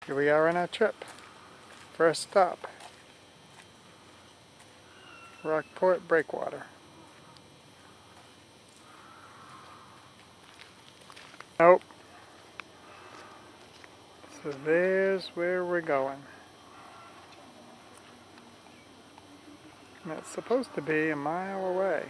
Here we are on our trip. First stop, Rockport Breakwater. Nope. So there's where we're going. And it's supposed to be a mile away.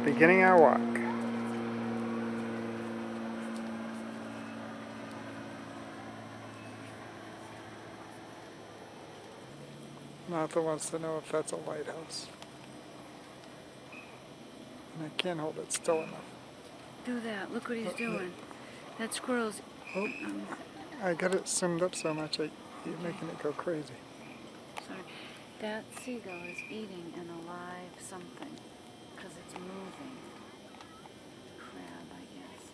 Beginning our walk. Martha wants to know if that's a lighthouse. And I can't hold it still enough. Do that. Look what he's doing. That squirrel's... Oh, I got it zoomed up so much, you're making it go crazy. Sorry. That seagull is eating an alive something. Because it's moving. Crab, I guess.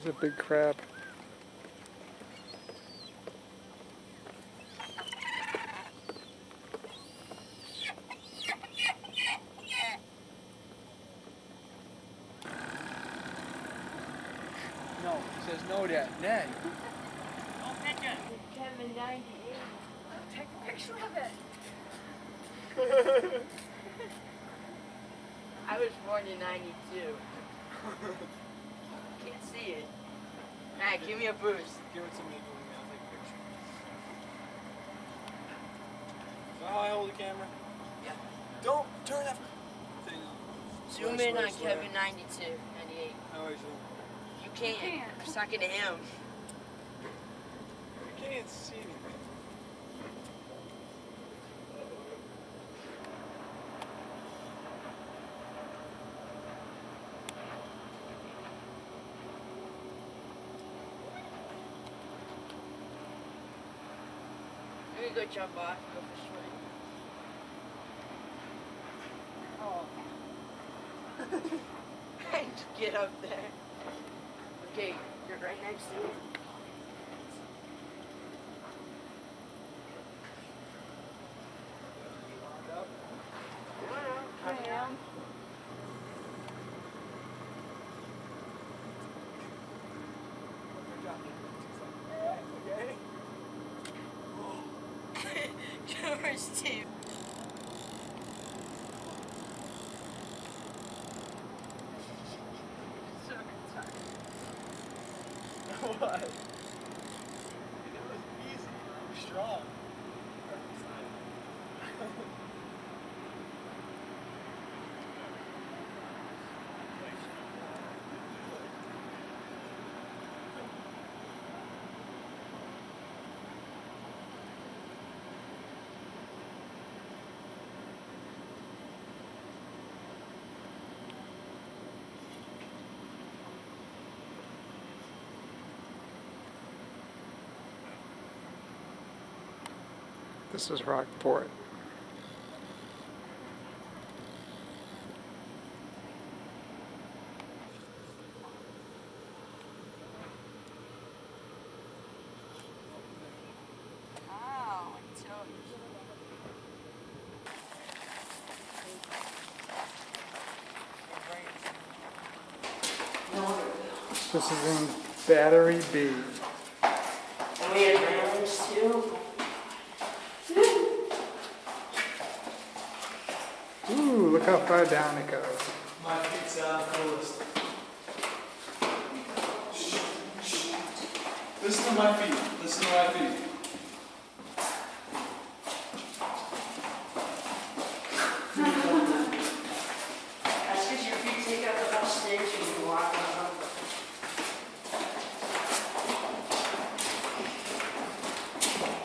There's a big crab. No, he says no, Dad. Ned. Don't pick it. It's 798. Take a picture of it. I was born in 92. Can't see it. Alright, give me a boost. Give it to me. I'll take a picture. Is that how I hold the camera? Yeah. Don't turn that thing on. Zoom in on Kevin 92, 98. How I zoom? You can't. I'm talking to him. You can't see anything. Let me go jump off and go for a swim. Oh. Get up there. Okay, you're right next to me. I am. George, too. What? It was easy. You're strong. This is Rockport. Oh, so This is in Battery B. and we had rams too. Ooh, look how far down it goes. My feet's coolest. Listen to my feet. Listen. Listen to my feet. That's because your feet take up the whole stage when you walk on them.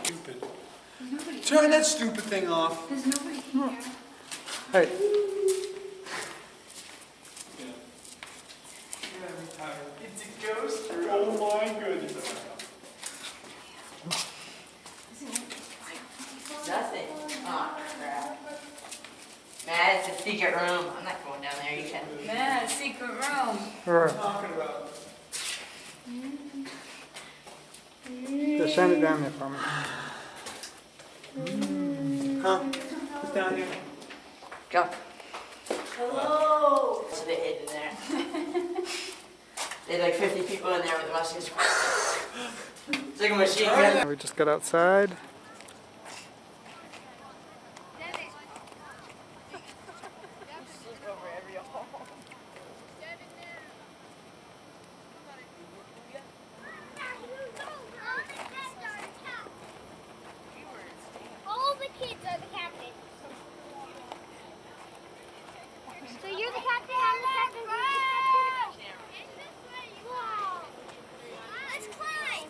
Stupid. There's nobody Turn here. that stupid thing off. There's nobody here. Hey, It's a ghost. Oh my goodness. Nothing. Oh, crap. Man, it's a secret room. I'm not going down there. You can. Man, secret room. or Talking about. just shine it down there for me. Huh? Who's down here? Go. Hello. So they hid in there. They had like 50 people in there with muskets. It's like a machine gun. We just got outside. All the kids are the captain. So you're the captain, I'm the captain, he's the captain? Wow. Let's climb.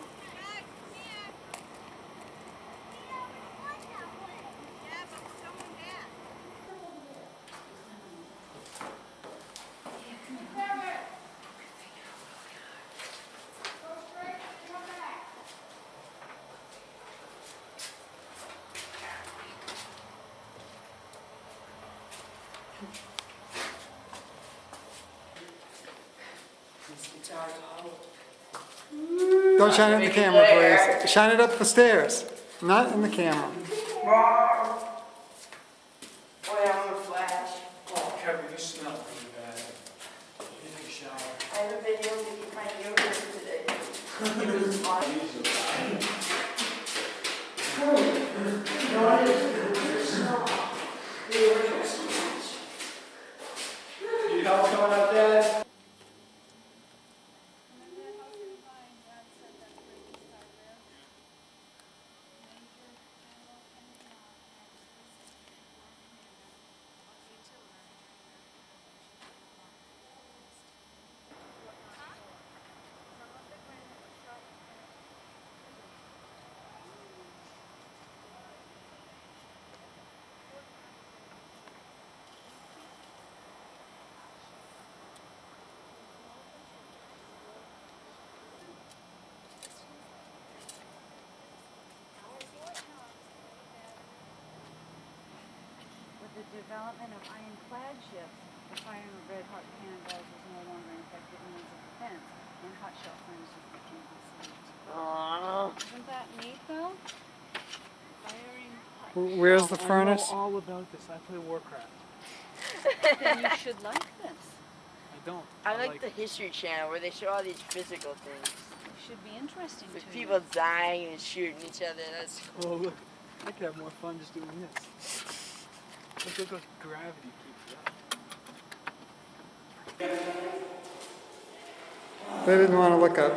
This guitar's hollow. Don't shine it in the camera, please. Shine it up the stairs, not in the camera. Boy, I'm gonna flash. Oh, Kevin, you smell pretty bad. You take a shower. I have a video to my deodorant today. It was fun. Need help coming up, Dad? With the development of ironclad ships, the firing of red hot cannonballs was no longer an effective means of defense, and hot shell furnaces became obsolete. Aww. Isn't that neat, though? Firing hot. Where's the furnace? I know all about this. I play Warcraft. Then you should like this. I don't. I like the History Channel where they show all these physical things. It should be interesting With to people you. dying and shooting each other. That's cool. Oh, look. I could have more fun just doing this. Look what gravity keeps up. They didn't want to look up.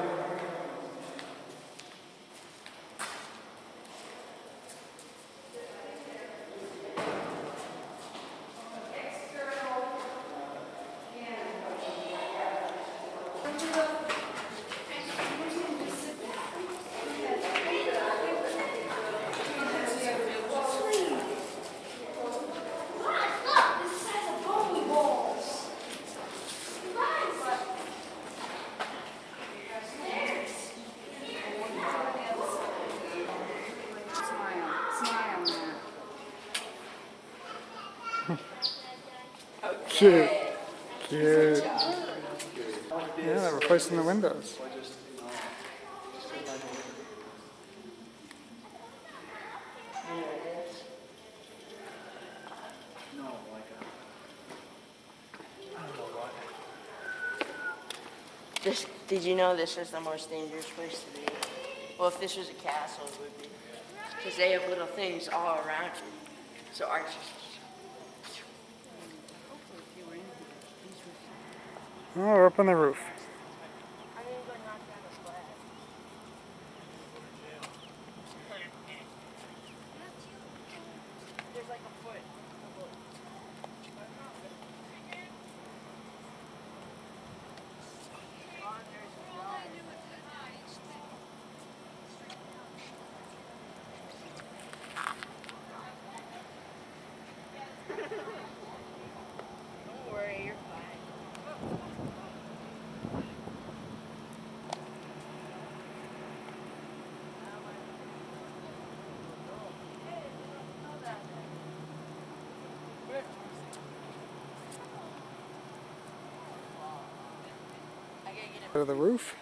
Smile, man. Cute. Cute. Yeah, they're replacing the windows. No, like I don't know what. This, did you know this is the most dangerous place to be? Well, if this was a castle, it would be. Because they have little things all around you. So archers. Oh, we're up on the roof. I'm going to go knock down the flag. To the roof.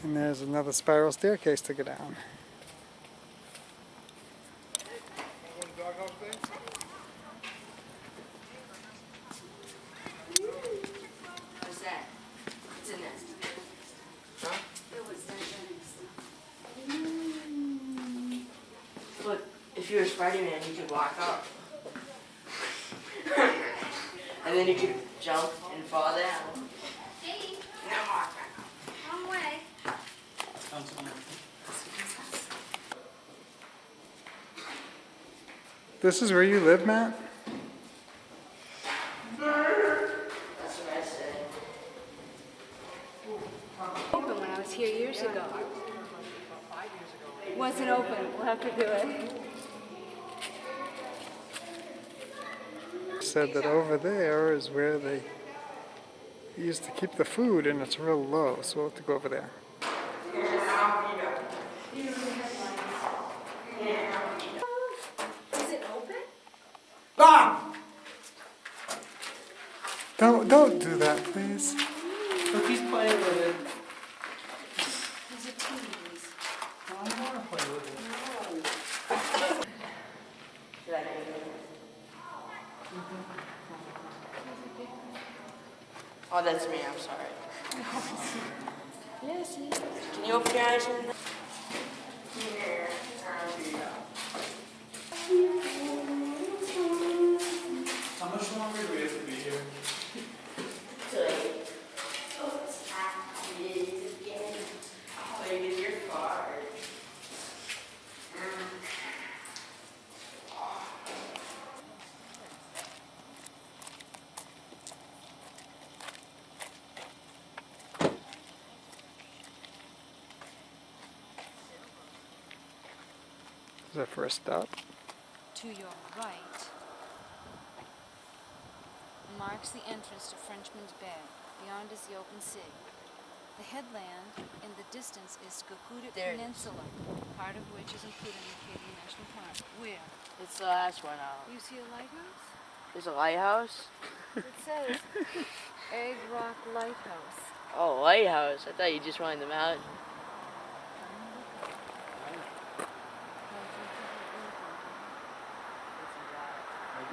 And there's another spiral staircase to go down. What's that? It's a nest. Look, if you were Spider-Man, you could walk up. And then you could jump and fall down. Hey, Now walk back up. wrong way. This is where you live, Matt? That's what I said. Open when I was here years ago. Wasn't open. We'll have to do it. Said that over there is where they used to keep the food, and it's real low, so we'll have to go over there. Is it open? Don't do that, please. Look, he's playing with it. These are teas. I want to play with it. Should I do it? Oh, that's me. I'm sorry. Yes, yes. Can you open your eyes and How much longer do we have to be here? Your card. This is our first stop. To your right marks the entrance to Frenchman's Bay. Beyond is the open sea. The headland in the distance is Scotia There it is. Peninsula, part of which is included in Acadia National Park. Where? It's the last one out. You see a lighthouse? There's a lighthouse? It says Egg Rock Lighthouse. Oh, lighthouse. I thought you just wanted the mountain. How'd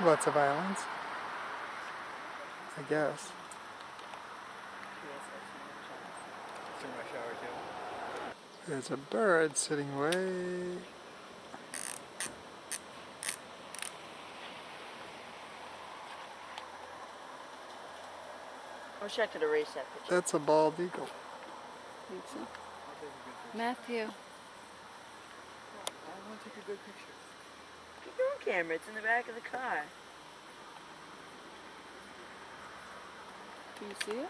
you know? Lots of islands. I guess. It's in my shower too. There's a bird sitting way. I wish I could erase that picture. That's a bald eagle. Think so? Matthew. I want to take a good picture. Keep your own camera. It's in the back of the car. Do you see it?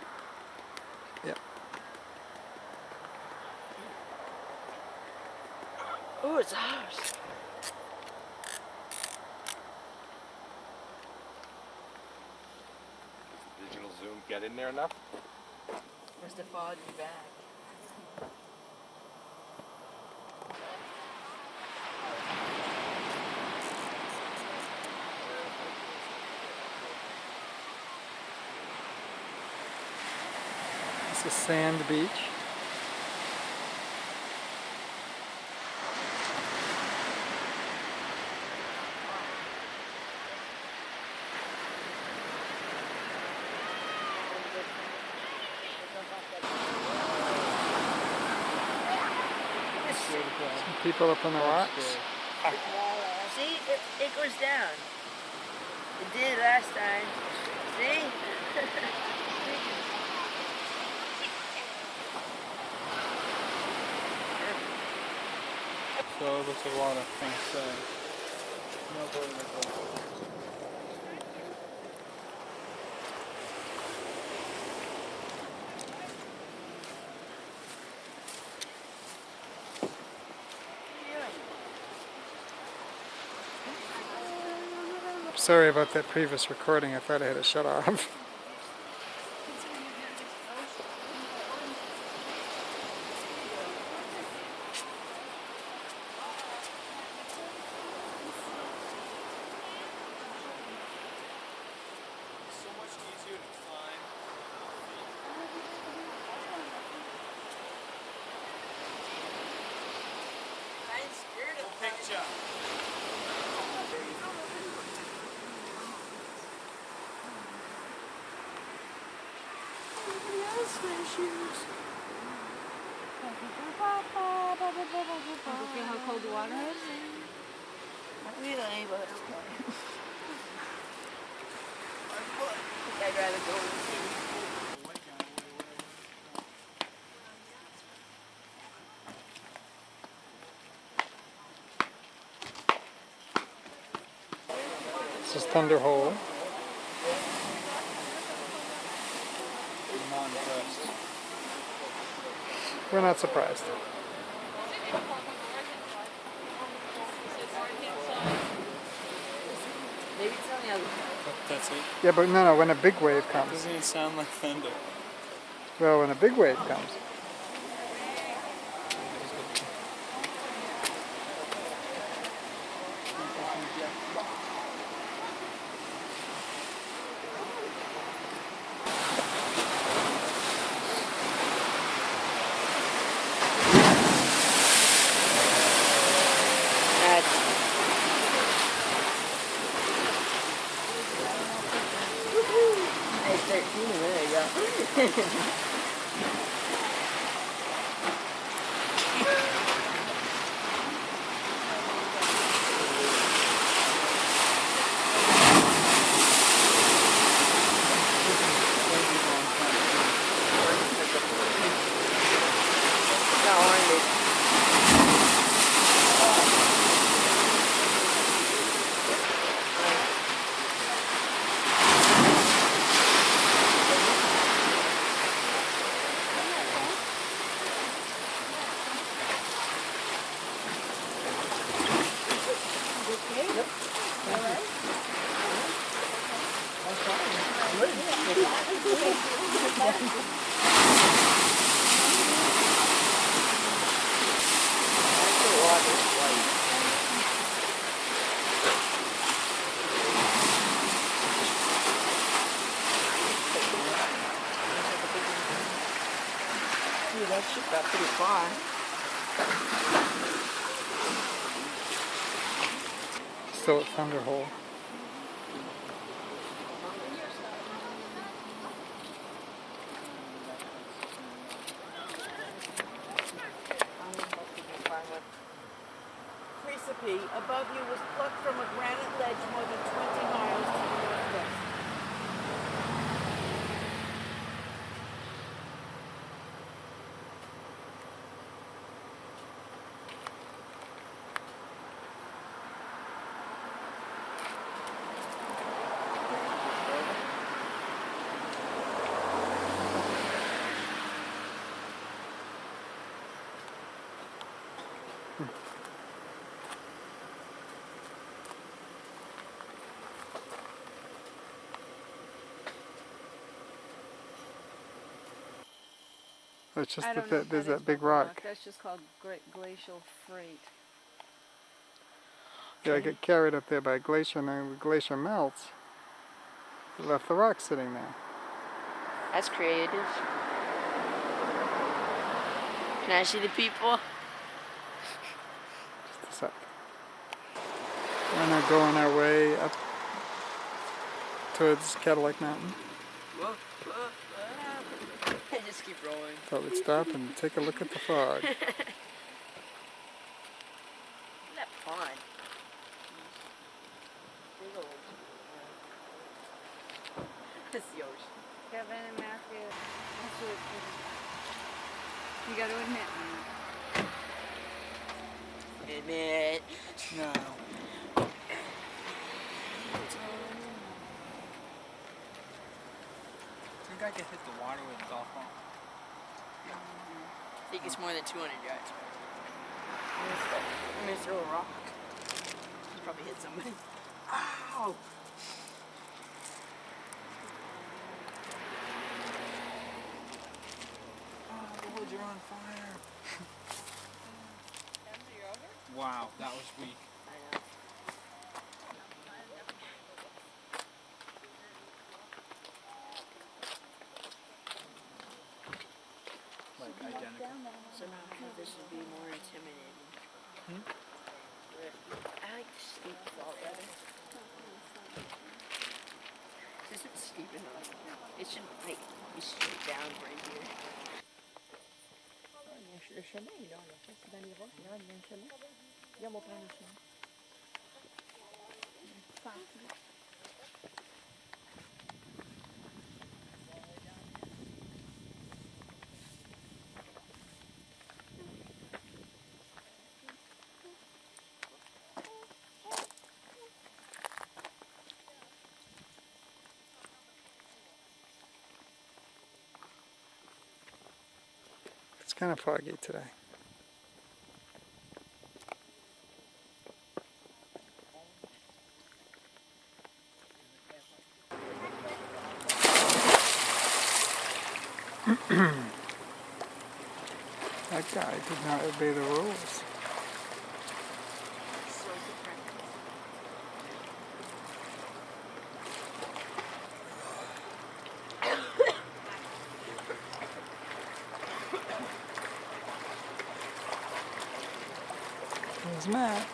Yep. Oh, it's a house. Digital zoom get in there enough? Must have followed you back. It's a sand beach. Some people up on the rocks. See, it goes down. It did last time. See? So it looks like a lot of things. No going to go. Sorry about that previous recording. I thought I had it shut off. snowshoes. You feel how cold the water is? We don't need butter. I'd rather go in the sea. This is Thunder Hole. I'm not impressed. We're not surprised. Maybe it's on the other side. That's it. Yeah, but no, when a big wave comes. Doesn't even sound like thunder. Well, when a big wave comes. It's 13, there you go. Got orange. Dude, that shit got pretty far. Still at Thunder Hole. Recipe above you was plucked from a granite ledge more than 20 miles to the northwest. It's just I that don't know if there's that is that big buckle rock. That's just called glacial freight. Yeah, I get carried up there by a glacier, and then the glacier melts. It left the rock sitting there. That's creative. Can I see the people? Just a sec. We're now going our way up towards Cadillac Mountain. Whoa, just keep rolling. Thought we'd stop and take a look at the fog. Look at that pond. Big old. It's the ocean. Kevin and Matthew, that's really pretty. You got to admit, man. Admit. No. I think I could hit the water with a golf ball. I think it's more than 200 yards. I'm gonna throw a rock. Probably hit somebody. Ow! Oh, the woods are on fire. Wow, that was weak. I know. Like identical. Somehow I thought this would be more intimidating. But I like to sleep with all the other. This isn't steep enough. It should like be straight down right here. Le chemin est là, là. C'est dans les roches, là, il y a un chemin. Viens, on va prendre le chemin. It's kind of foggy today. That guy did not obey the rules. There's Matt.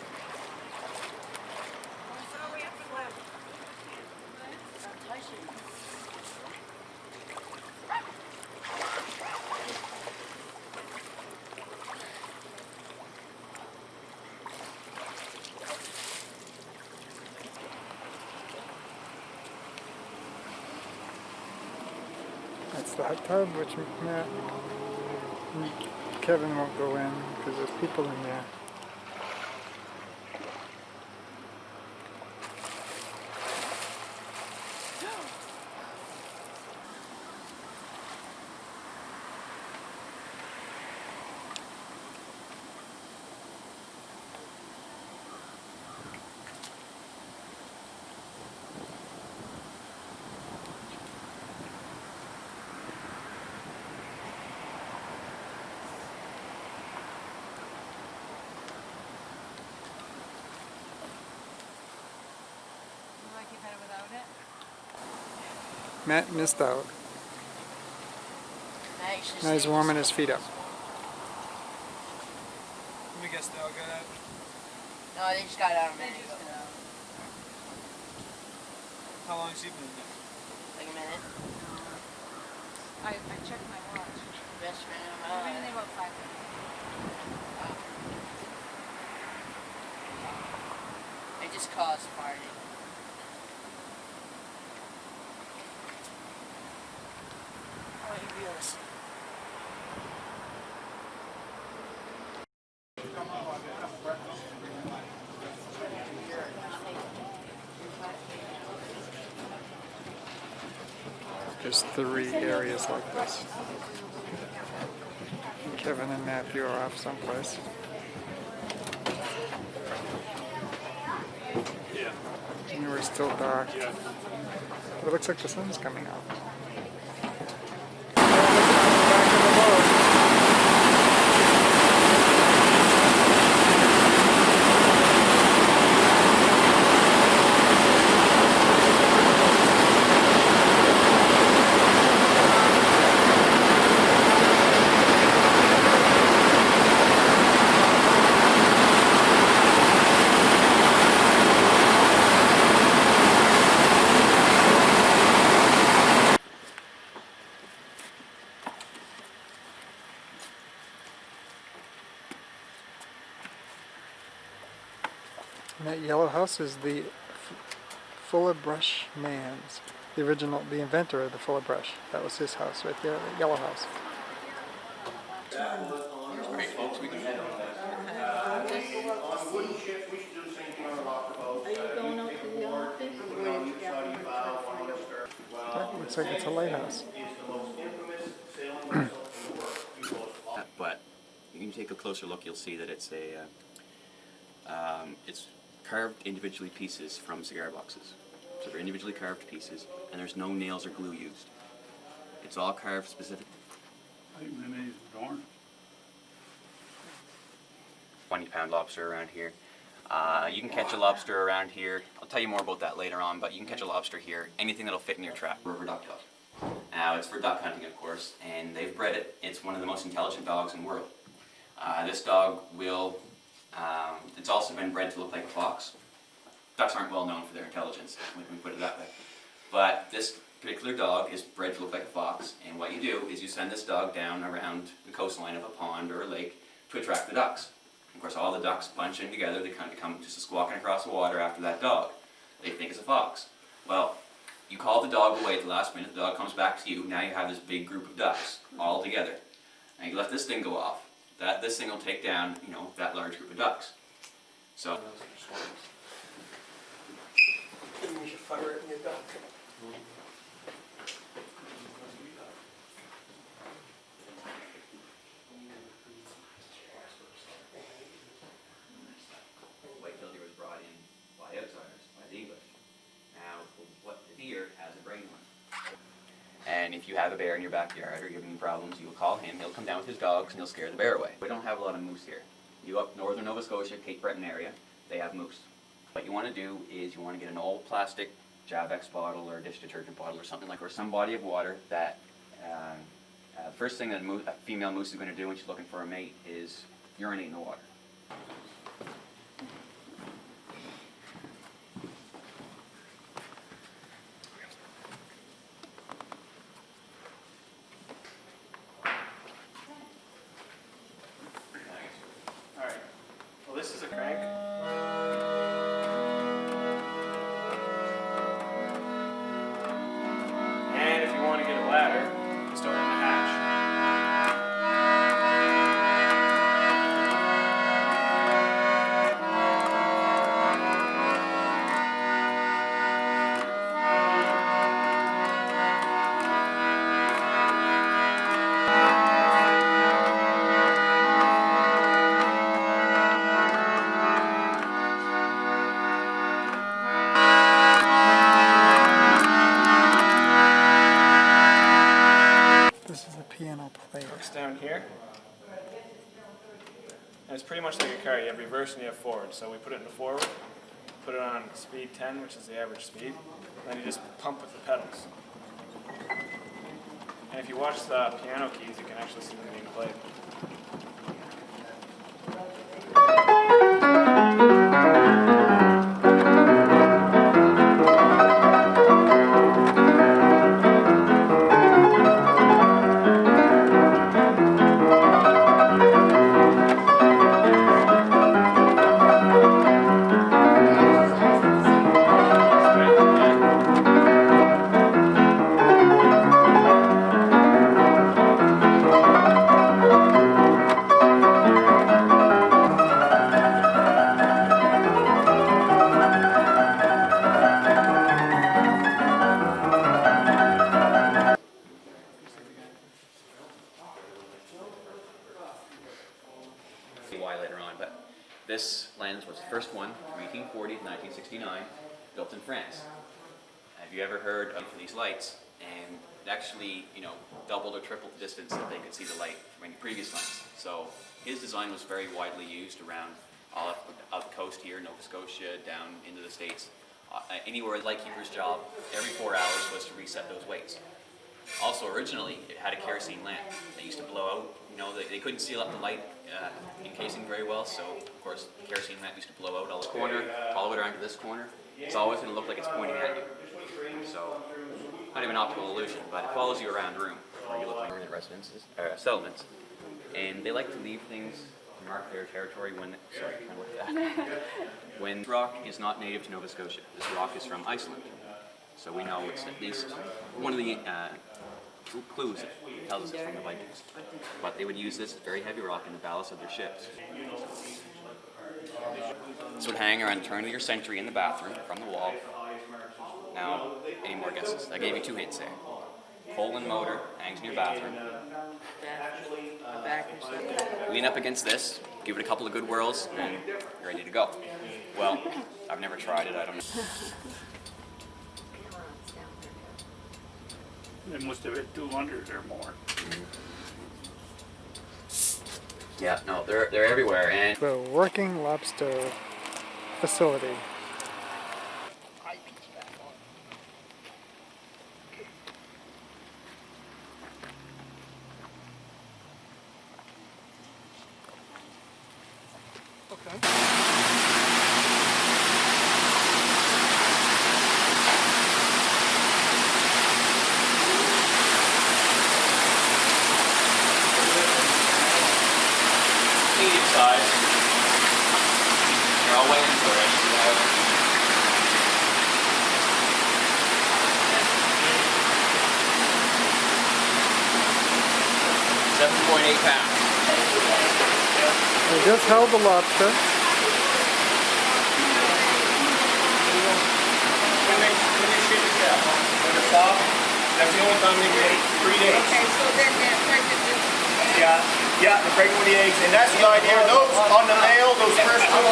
That's the hot tub, which Matt and Kevin won't go in because there's people in there. Matt missed out. Now he's warming his feet up. Let me guess, they all got out. No, they just got out a minute ago. How long has he been in there? Like a minute. I checked my watch. Best friend of I've been in mine. there about 5 minutes. I just caused a party. How about you feel this? There's 3 areas like this. Kevin and Matthew are off someplace. Yeah. And we're still dark. Yeah. But it looks like the sun's coming out. And that yellow house is the Fuller Brush Man's. The original, the inventor of the Fuller Brush. That was his house right there, the yellow house. Great, folks. We can head on that. On wooden ships, we should do the same thing on a locker boat. Are you going out to the office? Put it on each side of your bow, one on the stern. That looks like it's a lighthouse. It's the most infamous sailing vessel in the world. You will But you can take a closer look, you'll see that it's it's carved individually pieces from cigar boxes. So they're individually carved pieces, and there's no nails or glue used. It's all carved specific. I think my name's Dorn. 20-pound lobster around here. You can catch a lobster around here. I'll tell you more about that later on, but you can catch a lobster here. Anything that'll fit in your trap. River duck dog. Now it's for duck hunting, of course, and they've bred it. It's one of the most intelligent dogs in the world. This dog will. It's also been bred to look like a fox. Ducks aren't well known for their intelligence, we put it that way. But this particular dog is bred to look like a fox, and what you do is you send this dog down around the coastline of a pond or a lake to attract the ducks. Of course, all the ducks bunch in together, they kind of come just squawking across the water after that dog. They think it's a fox. Well, you call the dog away at the last minute, the dog comes back to you, now you have this big group of ducks all together. And you let this thing go off. This thing will take down, that large group of ducks. So, Maybe we should fire it in your duck. white-tailed deer was brought in by outsiders, by the English. Now, what the deer has a brain one. And if you have a bear in your backyard or you're having problems, you'll call him, he'll come down with his dogs and he'll scare the bear away. We don't have a lot of moose here. You go up northern Nova Scotia, Cape Breton area, they have moose. What you want to do is you want to get an old plastic Javex bottle or dish detergent bottle or something like, or some body of water that the first thing that a female moose is going to do when she's looking for a mate is urinate in the water. Alright, well this is a crank. And if you want to get a ladder, just open the hatch. This is a piano player. Hooks down here. And it's pretty much like a car. You have reverse and you have forward. So we put it in the forward, put it on speed 10, which is the average speed. Then you just pump with the pedals. And if you watch the piano keys, you can actually see them being played. Why later on, but this lens was the first one from 1840 to 1969, built in France. Have you ever heard of these lights? And it actually, doubled or tripled the distance that they could see the light from any previous lens. So his design was very widely used around all of the coast here, Nova Scotia, down into the States. Anywhere a lightkeeper's job, every 4 hours was to reset those weights. Also, originally, it had a kerosene lamp. They used to blow out, they couldn't seal up the light encasing very well, so, of course, the kerosene lamp used to blow out all the corner, all the way around to this corner. It's always going to look like it's pointing at you. So, not even an optical illusion, but it follows you around the room, where you look like permanent residences, settlements. And they like to leave things to mark their territory when, when this rock is not native to Nova Scotia. This rock is from Iceland. So we know it's at least one of the clues that tells us it's from the Vikings. But they would use this very heavy rock in the ballast of their ships. This would hang around the turn of your century in the bathroom from the wall. Now, any more guesses? I gave you 2 hints there. Poland motor hangs in your bathroom. Lean up against this, give it a couple of good whirls, and you're ready to go. Well, I've never tried it, I don't know. They must have hit 200 or more. Yeah, no, they're everywhere, and The working lobster facility. weigh-ins already. We have 7.8 pounds. We just held the lobster. When they ship it out, when they're soft, that's the only time they get 3 days. Okay, so then they're pregnant with Yeah, they're pregnant with the eggs, and that's the idea. Those on the male, those first two,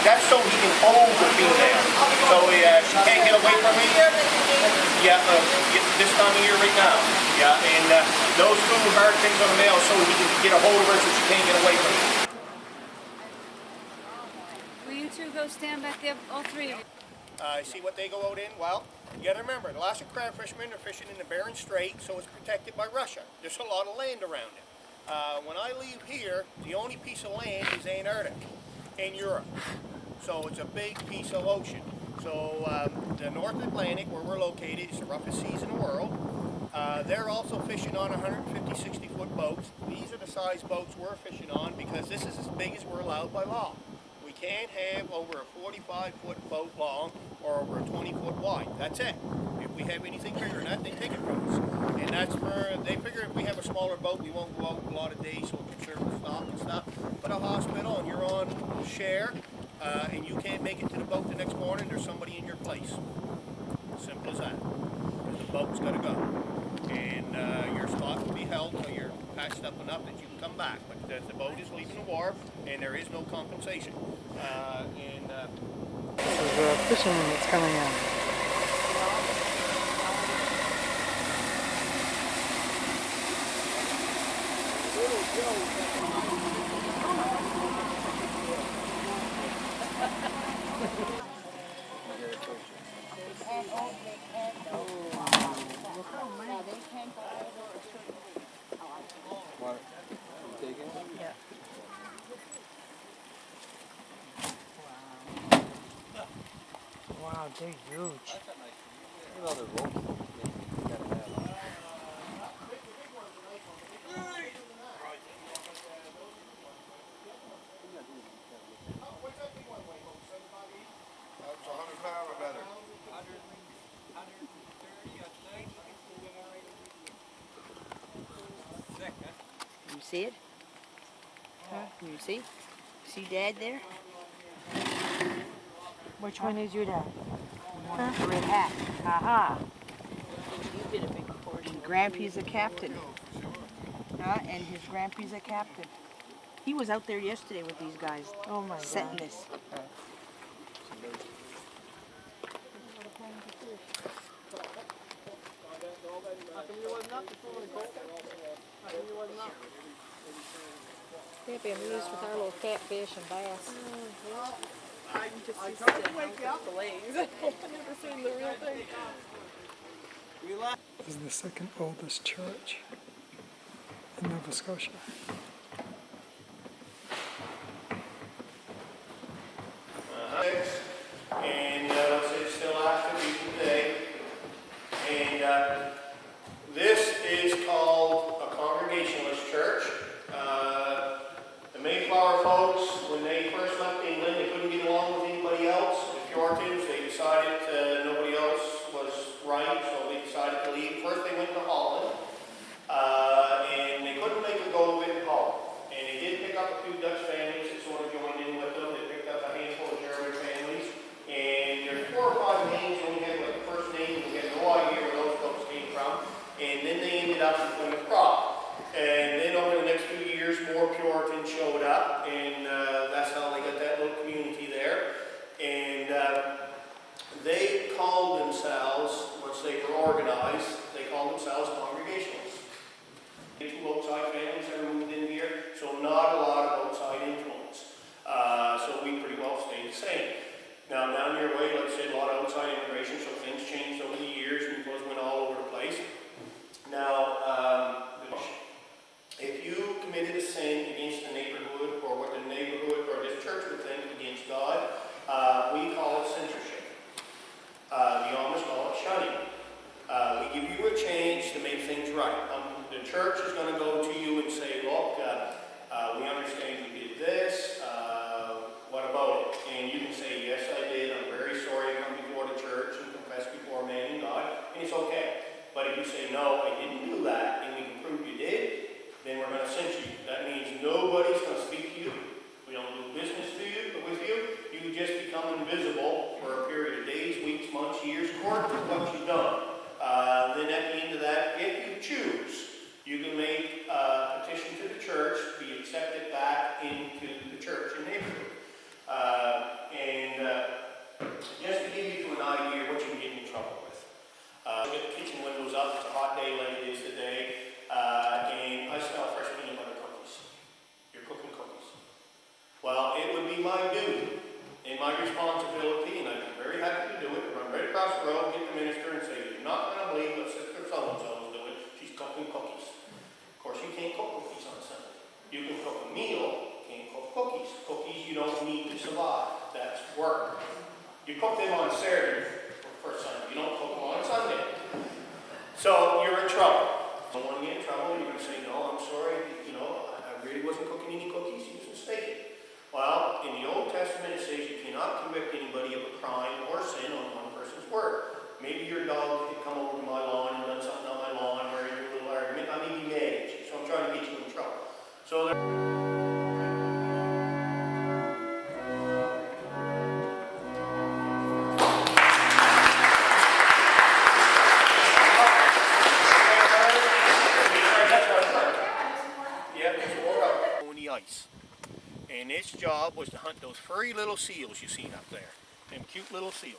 that's so he can hold the female. So she can't get away from him. Yeah, this time of year right now. Yeah, and those two hard things on the male so he can get a hold of her so she can't get away from him. Will you two go stand back there, all three of you? See what they go out in? Well, you gotta remember, the Alaska crab fishermen are fishing in the Bering Strait, so it's protected by Russia. There's a lot of land around it. When I leave here, the only piece of land is Antarctic in Europe. So it's a big piece of ocean. So the North Atlantic, where we're located, is the roughest seas in the world. They're also fishing on 150, 60-foot boats. These are the size boats we're fishing on because this is as big as we're allowed by law. We can't have over a 45-foot boat long or over a 20-foot wide. That's it. If we have anything bigger than that, they take it from us. And that's for, they figure if we have a smaller boat, we won't go out a lot of days, so we'll conserve the stock and stuff. But a hospital and you're on share, and you can't make it to the boat the next morning, there's somebody in your place. Simple as that. The boat's got to go. And your spot will be held until you're patched up enough that you can come back. But the boat is leaving the wharf, and there is no compensation. This is fishing that's coming in. Wow, they're huge. You see it? Huh? You see? See Dad there? Which one is your dad? Huh? The red hat. Aha. You did a big portion. Grampy's a captain. And his Grampy's a captain. He was out there yesterday with these guys. Oh my setting God. this. They're being used with our little catfish and bass. I tried to wake you up the legs. I've never seen the real thing. This is the second oldest church in Nova Scotia. And it's still active even today. And this is called a Congregationalist church. The Mayflower folks, when they first left England, they couldn't get along with anybody else. The Puritans, they decided nobody else was right, so they decided to leave. First they went to Holland, and they couldn't make a go of it in Holland. And they did pick up a few Dutch families that sort of joined in with them. They picked up a handful of German families. And there's 4 or 5 names, and we had like the first name, we had no idea where those folks came from. And then they ended up in Plymouth Rock. And then over the next few years, more Puritans showed up, and that's how they got that little community there. And they called themselves, once they were organized, they called themselves Congregationalists. 2 outside families that moved in here, so not a lot of outside influence. So we pretty well stayed the same. Now down your way, like I said, a lot of outside immigration, so things changed over the years, and it went all over the place. Now, if you committed a sin against the neighborhood, or what the neighborhood or this church would think against God, we call it censorship. The Amish call it shunning. We give you a chance to make things right. The church is going to go to you and say, look, we understand you did this, if you say, no, I didn't do that, and we can prove you did, then we're going to censure you. That means nobody's going to speak to you. We don't do business with you. You just become invisible for a period of days, weeks, months, years, according to what you've done. Then at the end of that, if you choose, you can make a petition to the church, be accepted back into the church and neighborhood. Just to give you an idea what you can get in trouble with. Get the kitchen windows up, it's a hot day like it is today, and I smell fresh peanut butter cookies. You're cooking cookies. Well, it would be my duty and my responsibility, and I'd be very happy to do it, to run right across the road, get the minister and say, you're not going to believe what Sister so-and-so is doing. She's cooking cookies. Of course, you can't cook cookies on Sunday. You can cook a meal, can't cook cookies. Cookies you don't need to survive. That's work. You cook them on Saturday for Sunday. You don't cook them on Sunday. So you're in trouble. Don't want to get in trouble. You're going to say, no, I'm sorry. You know, I really wasn't cooking any cookies. He was mistaken. Well, in the Old Testament it says you cannot convict anybody of a crime or sin on one person's word. Maybe your dog had come over to my lawn and done something on my lawn, or your little argument. I may be mad at you, so I'm trying to get you in trouble. So ice. And its job was to hunt those furry little seals you seen up there. Them cute little seals.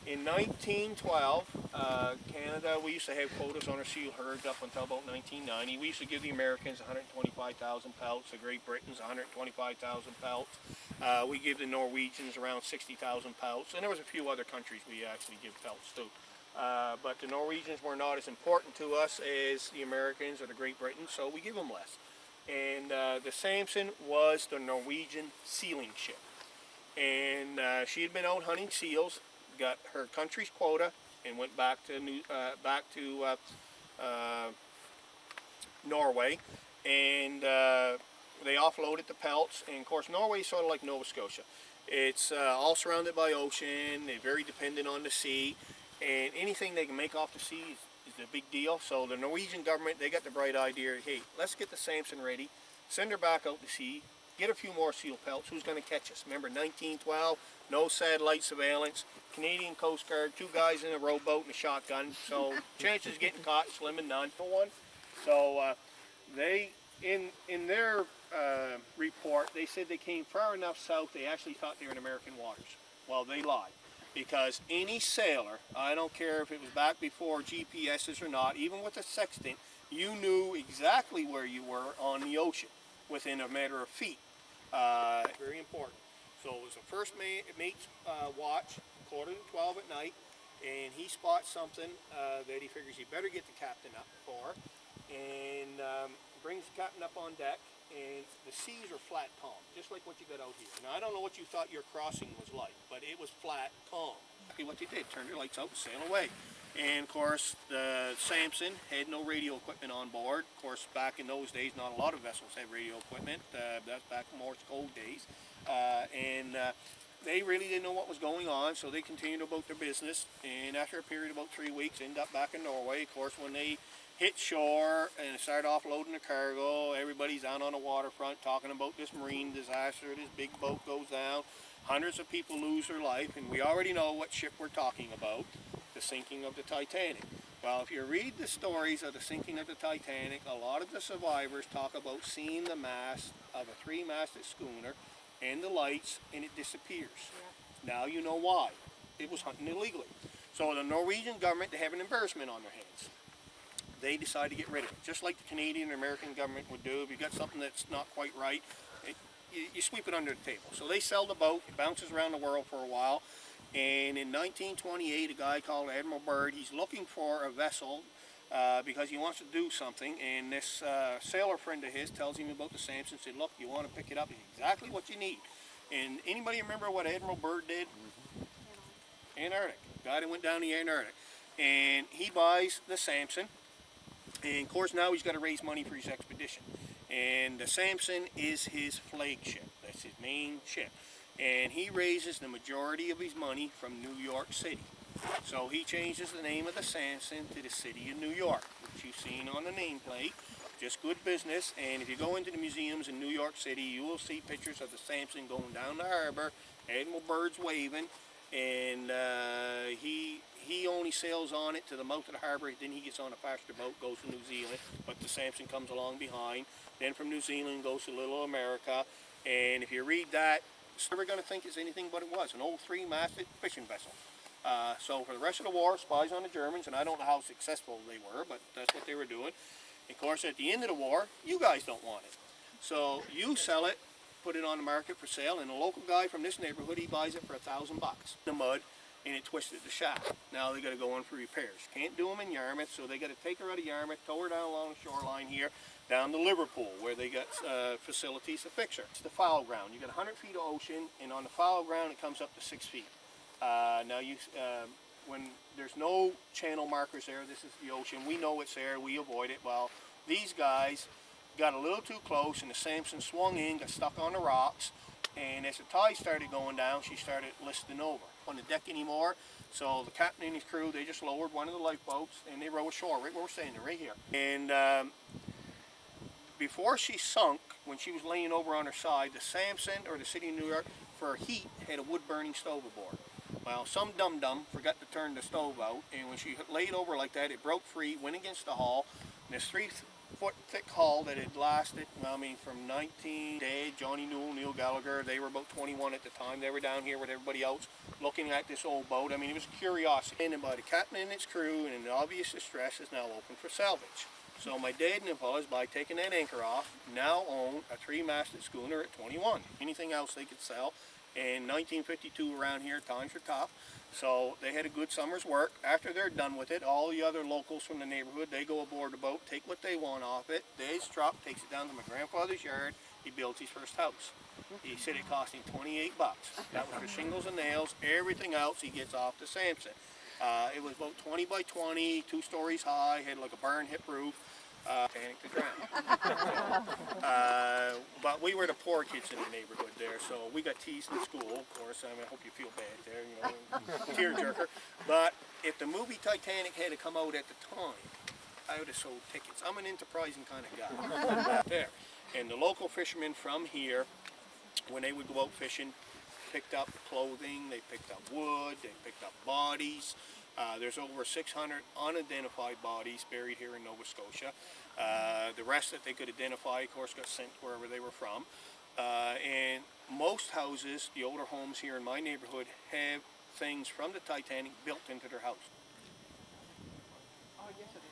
In 1912, Canada, we used to have quotas on our seal herds up until about 1990. We used to give the Americans 125,000 pelts, the Great Britons 125,000 pelts. We give the Norwegians around 60,000 pelts, and there was a few other countries we actually give pelts to. But the Norwegians were not as important to us as the Americans or the Great Britain, so we give them less. And the Samson was the Norwegian sealing ship. And she had been out hunting seals, got her country's quota, and went back to Norway. And they offloaded the pelts. And of course, Norway is sort of like Nova Scotia. It's all surrounded by ocean. They're very dependent on the sea. And anything they can make off the sea is a big deal. So the Norwegian government, they got the bright idea, hey, let's get the Samson ready, send her back out to sea, get a few more seal pelts. Who's going to catch us? Remember, 1912, no satellite surveillance, Canadian Coast Guard, 2 guys in a rowboat and a shotgun. So chances of getting caught, slim and none for one. So they, in their report, they said they came far enough south, they actually thought they were in American waters. Well, they lied. Because any sailor, I don't care if it was back before GPSs or not, even with a sextant, you knew exactly where you were on the ocean within a matter of feet. Very important. So it was the first mate's watch, 11:45 at night, and he spots something that he figures he better get the captain up for, and brings the captain up on deck, and the seas are flat calm, just like what you got out here. Now, I don't know what you thought your crossing was like, but it was flat calm. Exactly what they did, turn their lights out and sail away. And of course, the Samson had no radio equipment on board. Of course, back in those days, not a lot of vessels had radio equipment. That's back in Morse code days. They really didn't know what was going on, so they continued about their business. And after a period of about 3 weeks, ended up back in Norway. Of course, when they hit shore and started offloading the cargo, everybody's out on the waterfront talking about this marine disaster, this big boat goes down, hundreds of people lose their life, and we already know what ship we're talking about, the sinking of the Titanic. Well, if you read the stories of the sinking of the Titanic, a lot of the survivors talk about seeing the mast of a 3-masted schooner and the lights, and it disappears. Yeah. Now you know why. It was hunting illegally. So the Norwegian government, they have an embarrassment on their hands. They decide to get rid of it, just like the Canadian and American government would do. If you got something that's not quite right, you sweep it under the table. So they sell the boat, it bounces around the world for a while, and in 1928, a guy called Admiral Byrd, he's looking for a vessel because he wants to do something, and this sailor friend of his tells him about the Samson, said, look, you want to pick it up, it's exactly what you need. And anybody remember what Admiral Byrd did? Antarctic, guy that went down the Antarctic. And he buys the Samson. And of course now he's got to raise money for his expedition. And the Samson is his flagship. That's his main ship. And he raises the majority of his money from New York City. So he changes the name of the Samson to the City of New York, which you've seen on the nameplate. Just good business, and if you go into the museums in New York City, you will see pictures of the Samson going down the harbor, Admiral Byrd's waving, and he only sails on it to the mouth of the harbor, then he gets on a faster boat, goes to New Zealand, but the Samson comes along behind. Then from New Zealand goes to Little America, and if you read that, you're never going to think it's anything but it was, an old three-masted fishing vessel. So for the rest of the war, spies on the Germans, and I don't know how successful they were, but that's what they were doing. Of course, at the end of the war, you guys don't want it. So you sell it, put it on the market for sale, and a local guy from this neighborhood, he buys it for $1,000. The mud, and it twisted the shaft. Now they got to go in for repairs. Can't do them in Yarmouth, so they got to take her out of Yarmouth, tow her down along the shoreline here, down to Liverpool, where they got facilities to fix her. It's the foul ground. You got 100 feet of ocean, and on the foul ground, it comes up to 6 feet. When there's no channel markers there, this is the ocean, we know it's there, we avoid it. Well, these guys got a little too close, and the Samson swung in, got stuck on the rocks, and as the tide started going down, she started listing over. On the deck anymore, so the captain and his crew, they just lowered one of the lifeboats, and they rowed ashore, right where we're standing, right here. And before she sunk, when she was laying over on her side, the Samson, or the City of New York, for heat, had a wood-burning stove aboard. Well, some dum-dum forgot to turn the stove out, and when she laid over like that, it broke free, went against the hull. And this 3-foot thick hull that had lasted, well, I mean, from 19 Dad, Johnny Newell, Neil Gallagher, they were about 21 at the time. They were down here with everybody else looking at this old boat. I mean, it was a curiosity. And by the captain and his crew, and in obvious distress, is now open for salvage. So my dad and the fellas, by taking that anchor off, now own a 3-masted schooner at 21. Anything else they could sell. In 1952 around here, times were tough, so they had a good summer's work. After they're done with it, all the other locals from the neighborhood, they go aboard the boat, take what they want off it. Dave's truck takes it down to my grandfather's yard. He builds his first house. He said it cost him $28. That was for shingles and nails. Everything else he gets off the Samson. It was about 20 by 20, 2 stories high, had like a barn hip roof. Panic to drown. But we were the poor kids in the neighborhood there, so we got teased in school, of course. I mean, I hope you feel bad there, you know, tearjerker. But if the movie Titanic had come out at the time, I would have sold tickets. I'm an enterprising kind of guy. There. And the local fishermen from here, when they would go out fishing, picked up clothing, they picked up wood, they picked up bodies. There's over 600 unidentified bodies buried here in Nova Scotia. The rest that they could identify, of course, got sent wherever they were from. And most houses, the older homes here in my neighborhood, have things from the Titanic built into their house. Oh, yes, it is.